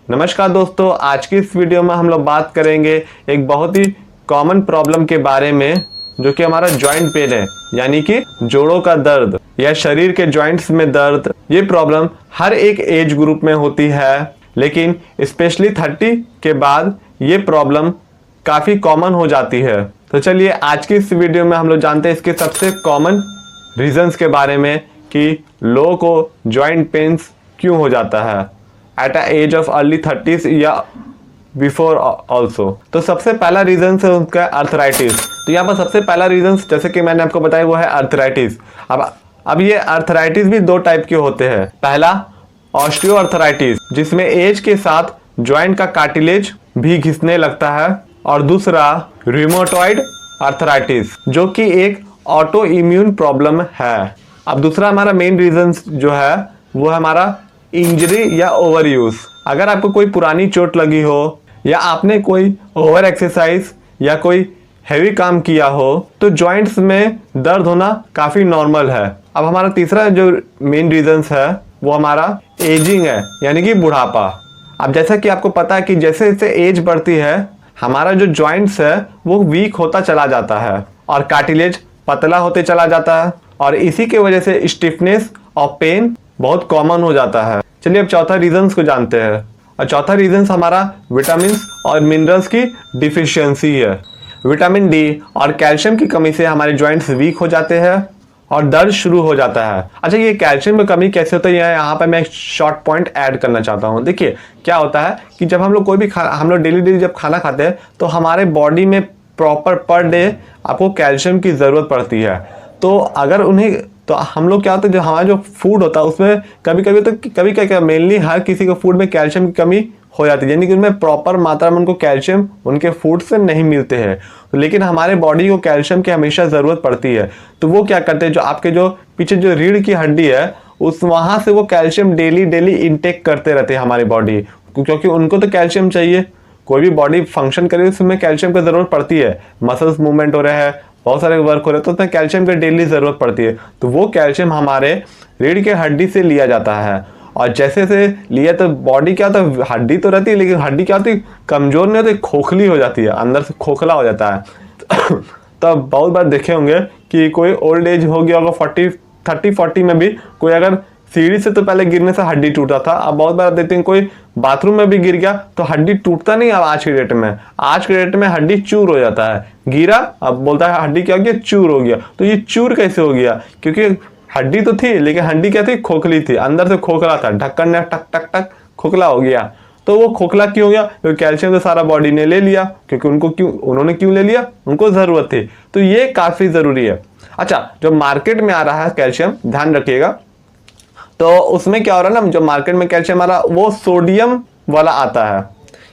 नमस्कार दोस्तों, आज की इस वीडियो में हम लोग बात करेंगे एक बहुत ही कॉमन प्रॉब्लम के बारे में जो कि हमारा जॉइंट पेन है, यानी कि जोड़ों का दर्द या शरीर के जॉइंट्स में दर्द। ये प्रॉब्लम हर एक एज ग्रुप में होती है, लेकिन स्पेशली 30 के बाद ये प्रॉब्लम काफ़ी कॉमन हो जाती है। तो चलिए आज की इस वीडियो में हम लोग जानते हैं इसके सबसे कॉमन रीजंस के बारे में कि लोगों को जॉइंट पेन्स क्यों हो जाता है at a age of early 30s या बिफोर ऑल्सो। तो सबसे पहला रीजन है उनका अर्थराइटिस। तो यहाँ पर सबसे पहला रीजन जैसे कि मैंने आपको बताया वो है अर्थराइटिस। अब ये अर्थराइटिस भी दो टाइप के होते हैं। पहला ऑस्टियो अर्थराइटिस, जिसमें एज के साथ जॉइंट का कार्टिलेज भी घिसने लगता है, और दूसरा रूमेटॉइड अर्थराइटिस जो कि एक ऑटो इम्यून प्रॉब्लम है। अब दूसरा हमारा मेन रीजन जो है वो है हमारा इंजरी या ओवर यूज। अगर आपको कोई पुरानी चोट लगी हो या आपने कोई ओवर एक्सरसाइज या कोई हैवी काम किया हो तो जॉइंट्स में दर्द होना काफ़ी नॉर्मल है। अब हमारा तीसरा जो मेन रीजन है वो हमारा एजिंग है, यानी कि बुढ़ापा। अब जैसा कि आपको पता है कि जैसे जैसे एज बढ़ती है हमारा जो जॉइंट्स है वो वीक होता चला जाता है और कार्टिलेज पतला होते चला जाता है, और इसी के वजह से स्टिफनेस और पेन बहुत कॉमन हो जाता है। चलिए अब चौथा रीजंस को जानते हैं। और चौथा रीजंस हमारा विटामिन और मिनरल्स की डिफिशियंसी है। विटामिन डी और कैल्शियम की कमी से हमारे जॉइंट्स वीक हो जाते हैं और दर्द शुरू हो जाता है। अच्छा, ये कैल्शियम की कमी कैसे होता है यहाँ पर मैं एक शॉर्ट पॉइंट ऐड करना चाहता हूँ। देखिए क्या होता है कि जब हम लोग कोई भी हम लोग डेली जब खाना खाते हैं तो हमारे बॉडी में प्रॉपर पर डे आपको कैल्शियम की ज़रूरत पड़ती है। तो अगर उन्हें तो हम लोग क्या होता है जो हमारा जो फूड होता है उसमें कभी क्या मेनली हर किसी को फूड में कैल्शियम की कमी हो जाती है, यानी कि उनमें प्रॉपर मात्रा में उनको कैल्शियम उनके फूड से नहीं मिलते हैं। तो लेकिन हमारे बॉडी को कैल्शियम की हमेशा ज़रूरत पड़ती है। तो वो क्या करते हैं, जो आपके जो पीछे जो रीढ़ की हड्डी है उस वहाँ से वो कैल्शियम डेली इंटेक करते रहते हैं हमारी बॉडी, क्योंकि उनको तो कैल्शियम चाहिए। कोई भी बॉडी फंक्शन करे उसमें कैल्शियम की ज़रूरत पड़ती है। मसल्स मूवमेंट हो रहे हैं, बहुत सारे वर्क हो रहे हैं, तो उसमें कैल्शियम की डेली ज़रूरत पड़ती है। तो वो कैल्शियम हमारे रीढ़ के हड्डी से लिया जाता है, और जैसे से लिया तो बॉडी क्या होता है, हड्डी तो रहती है लेकिन हड्डी क्या होती है, कमज़ोर नहीं होती, खोखली हो जाती है, अंदर से खोखला हो जाता है। तो बहुत बार देखे होंगे कि कोई ओल्ड एज हो गया होगा 30-40 में भी कोई अगर सीढ़ी से तो पहले गिरने से हड्डी टूटा था, अब बहुत बार देखते हैं कोई बाथरूम में भी गिर गया तो हड्डी टूटता नहीं। अब आज के डेट में हड्डी चूर हो जाता है। गिरा, अब बोलता है हड्डी क्या हो गया, चूर हो गया। तो ये चूर कैसे हो गया, क्योंकि हड्डी तो थी लेकिन हड्डी क्या थी, खोखली थी, अंदर से खोखला था, ढक्कन ने टक टक टक खोखला हो गया। तो वो खोखला क्यों हो गया, क्योंकि कैल्शियम तो सारा बॉडी ने ले लिया, क्योंकि उन्होंने क्यों ले लिया, उनको ज़रूरत थी। तो ये काफ़ी ज़रूरी है। अच्छा, जो मार्केट में आ रहा है कैल्शियम, ध्यान रखिएगा, तो उसमें क्या हो रहा है ना, जो मार्केट में कैल्शियम आ रहा है वो सोडियम वाला आता है,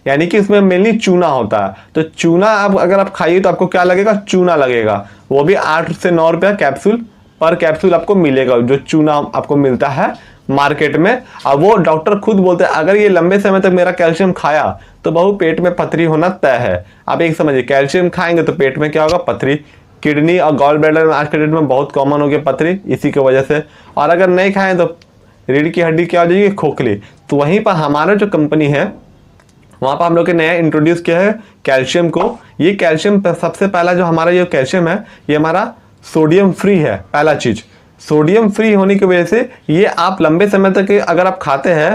यानी कि उसमें मेनली चूना होता है। तो चूना अगर आप खाइए तो आपको क्या लगेगा, चूना लगेगा। वो भी 8 से 9 रुपया पर कैप्सूल आपको मिलेगा, जो चूना आपको मिलता है मार्केट में। अब वो डॉक्टर खुद बोलते हैं अगर ये लंबे समय तक मेरा कैल्शियम खाया तो बहु पेट में पथरी होना तय है। आप एक समझिए, कैल्शियम खाएंगे तो पेट में क्या होगा, पथरी। किडनी और गॉल ब्लैडर में आज के डेट में बहुत कॉमन हो गया पथरी इसी की वजह से। और अगर नहीं खाएं तो रीढ़ की हड्डी क्या हो जाएगी, खोखली। तो वहीं पर हमारा जो कंपनी है वहाँ पर हम लोग ने नया इंट्रोड्यूस किया है कैल्शियम को। ये कैल्शियम सबसे पहला जो हमारा ये कैल्शियम है ये हमारा सोडियम फ्री है। पहला चीज़ सोडियम फ्री होने की वजह से ये आप लंबे समय तक अगर आप खाते हैं,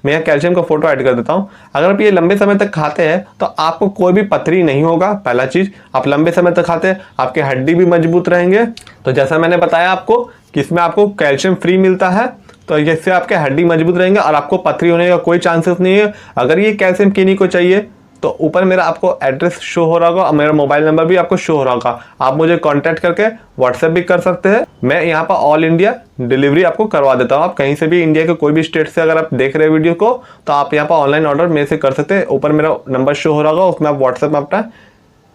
मैं यहाँ कैल्शियम का फोटो ऐड कर देता हूँ, अगर आप ये लंबे समय तक खाते हैं तो आपको कोई भी पथरी नहीं होगा। पहला चीज़, आप लंबे समय तक खाते हैं, आपके हड्डी भी मजबूत रहेंगे। तो जैसा मैंने बताया आपको कि इसमें आपको कैल्शियम फ्री मिलता है, तो इससे आपके हड्डी मजबूत रहेंगे और आपको पथरी होने का कोई चांसेस नहीं है। अगर ये कैल्शियम किन्हीं को चाहिए तो ऊपर मेरा आपको एड्रेस शो हो रहा होगा और मेरा मोबाइल नंबर भी आपको शो हो रहा होगा। आप मुझे कांटेक्ट करके व्हाट्सएप भी कर सकते हैं। मैं यहाँ पर ऑल इंडिया डिलीवरी आपको करवा देता हूँ। आप कहीं से भी इंडिया के कोई भी स्टेट से अगर आप देख रहे हैं वीडियो को तो आप यहाँ पर ऑनलाइन ऑर्डर मेरे से कर सकते हैं। ऊपर मेरा नंबर शो हो रहा होगा, उसमें आप व्हाट्सएप में अपना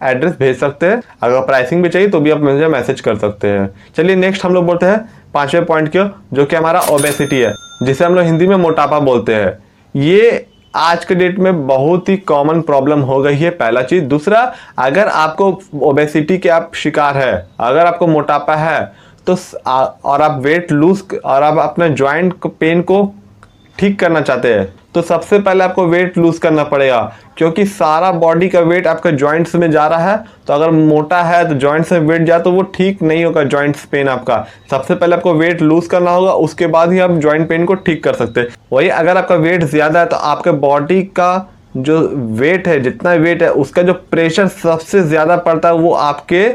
एड्रेस भेज सकते हैं। अगर प्राइसिंग भी चाहिए तो भी आप मुझे मैसेज कर सकते हैं। चलिए नेक्स्ट हम लोग बोलते हैं 5वें पॉइंट की, जो कि हमारा ओबेसिटी है, जिसे हम लोग हिंदी में मोटापा बोलते हैं। ये आज के डेट में बहुत ही कॉमन प्रॉब्लम हो गई है, पहला चीज। दूसरा, अगर आपको ओबेसिटी के आप शिकार है, अगर आपको मोटापा है तो और आप वेट लूज और आप अपने जॉइंट पेन को ठीक करना चाहते हैं तो सबसे पहले आपको वेट लूज करना पड़ेगा, क्योंकि सारा बॉडी का वेट आपका जॉइंट्स में जा रहा है। तो अगर मोटा है तो जॉइंट्स में वेट जाए तो वो ठीक नहीं होगा जॉइंट्स पेन आपका। सबसे पहले आपको वेट लूज करना होगा, उसके बाद ही आप जॉइंट पेन को ठीक कर सकते हैं। वही अगर आपका वेट ज़्यादा है तो आपके बॉडी का जो वेट है, जितना वेट है उसका जो प्रेशर सबसे ज़्यादा पड़ता है वो आपके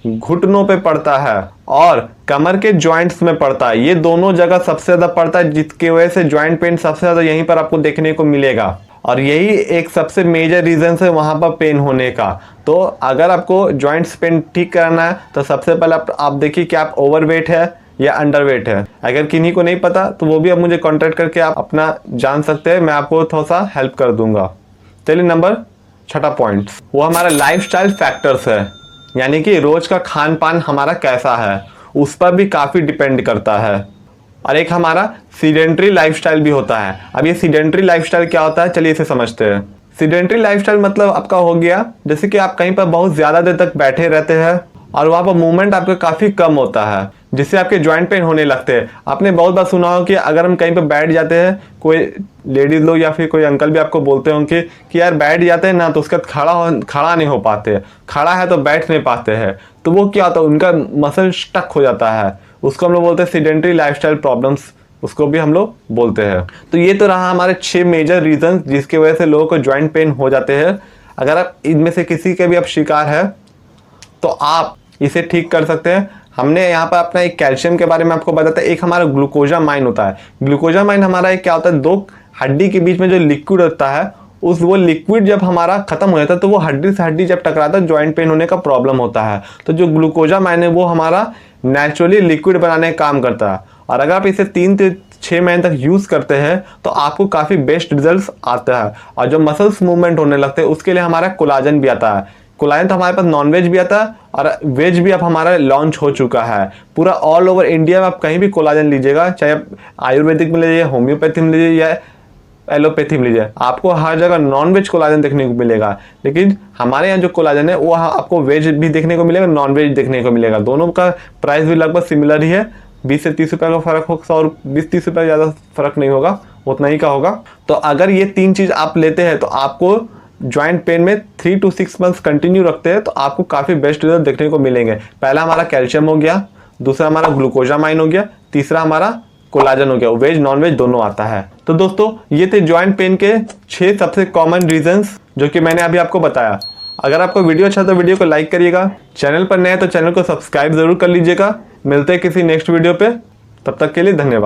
घुटनों पे पड़ता है और कमर के जॉइंट्स में पड़ता है। ये दोनों जगह सबसे ज़्यादा पड़ता है, जिसकी वजह से जॉइंट पेन सबसे ज़्यादा यहीं पर आपको देखने को मिलेगा और यही एक सबसे मेजर रीज़न है वहाँ पर पेन होने का। तो अगर आपको जॉइंट्स पेन ठीक करना है तो सबसे पहले आप देखिए कि आप ओवरवेट है या अंडरवेट है। अगर किन्हीं को नहीं पता तो वो भी आप मुझे कॉन्टैक्ट करके आप अपना जान सकते हैं, मैं आपको थोड़ा सा हेल्प कर दूंगा। चलिए नंबर 6 पॉइंट, वो हमारा लाइफस्टाइल फैक्टर्स है, यानी कि रोज का खान पान हमारा कैसा है उस पर भी काफ़ी डिपेंड करता है। और एक हमारा सीडेंट्री लाइफस्टाइल भी होता है। अब ये सीडेंट्री लाइफस्टाइल क्या होता है, चलिए इसे समझते हैं। सीडेंट्री लाइफस्टाइल मतलब आपका हो गया जैसे कि आप कहीं पर बहुत ज़्यादा देर तक बैठे रहते हैं और वहाँ पर मूवमेंट आपका काफ़ी कम होता है, जिससे आपके जॉइंट पेन होने लगते हैं। आपने बहुत बार सुना हो कि अगर हम कहीं पर बैठ जाते हैं, कोई लेडीज लोग या फिर कोई अंकल भी आपको बोलते होंगे कि यार बैठ जाते हैं ना तो उसका खड़ा नहीं हो पाते, खड़ा है तो बैठ नहीं पाते हैं। तो वो क्या होता है, उनका मसल स्टक हो जाता है, उसको हम लोग बोलते हैं सीडेंट्री लाइफस्टाइल प्रॉब्लम्स, उसको भी हम लोग बोलते हैं। तो ये तो रहा हमारे 6 मेजर रीजन जिसकी वजह से लोगों को जॉइंट पेन हो जाते हैं। अगर आप इनमें से किसी के भी आप शिकार है तो आप इसे ठीक कर सकते हैं। हमने यहाँ पर अपना एक कैल्शियम के बारे में आपको बताया, एक हमारा ग्लूकोजामाइन होता है। ग्लूकोजामाइन हमारा एक क्या होता है, 2 हड्डी के बीच में जो लिक्विड होता है वो लिक्विड जब हमारा खत्म हो जाता है तो वो हड्डी से हड्डी जब टकराता है जॉइंट पेन होने का प्रॉब्लम होता है। तो जो ग्लूकोजामाइन है वो हमारा नेचुरली लिक्विड बनाने का काम करता है और अगर आप इसे 3 से 6 महीने तक यूज़ करते हैं तो आपको काफ़ी बेस्ट रिजल्ट आता है। और जो मसल्स मूवमेंट होने लगते हैं उसके लिए हमारा कोलाजन भी आता है। कोलाजन तो हमारे पास नॉन वेज भी आता है और वेज भी अब हमारा लॉन्च हो चुका है। पूरा ऑल ओवर इंडिया में आप कहीं भी कोलाजन लीजिएगा, चाहे आप आयुर्वेदिक में लीजिए, होम्योपैथी में लीजिए या एलोपैथी में लीजिए, आपको हर जगह नॉन वेज कोलाजन देखने को मिलेगा। लेकिन हमारे यहाँ जो कोलाजन है वो आपको वेज भी देखने को मिलेगा, नॉन वेज देखने को मिलेगा। दोनों का प्राइस भी लगभग सिमिलर ही है, 20 से 30 रुपये का फ़र्क होगा और 20-30 रुपये ज़्यादा फ़र्क नहीं होगा, उतना ही का होगा। तो अगर ये 3 चीज़ आप लेते हैं तो आपको जॉइंट पेन में 3 to 6 मंथ्स कंटिन्यू रखते हैं तो आपको काफ़ी बेस्ट रिजल्ट देखने को मिलेंगे। पहला हमारा कैल्शियम हो गया, दूसरा हमारा ग्लूकोजामाइन हो गया, तीसरा हमारा कोलाजन हो गया। वेज नॉन वेज दोनों आता है। तो दोस्तों ये थे जॉइंट पेन के 6 सबसे कॉमन रीजंस जो कि मैंने अभी आपको बताया। अगर आपको वीडियो अच्छा तो वीडियो को लाइक करिएगा, चैनल पर नए हैं तो चैनल को सब्सक्राइब जरूर कर लीजिएगा। मिलते हैं किसी नेक्स्ट वीडियो पे, तब तक के लिए धन्यवाद।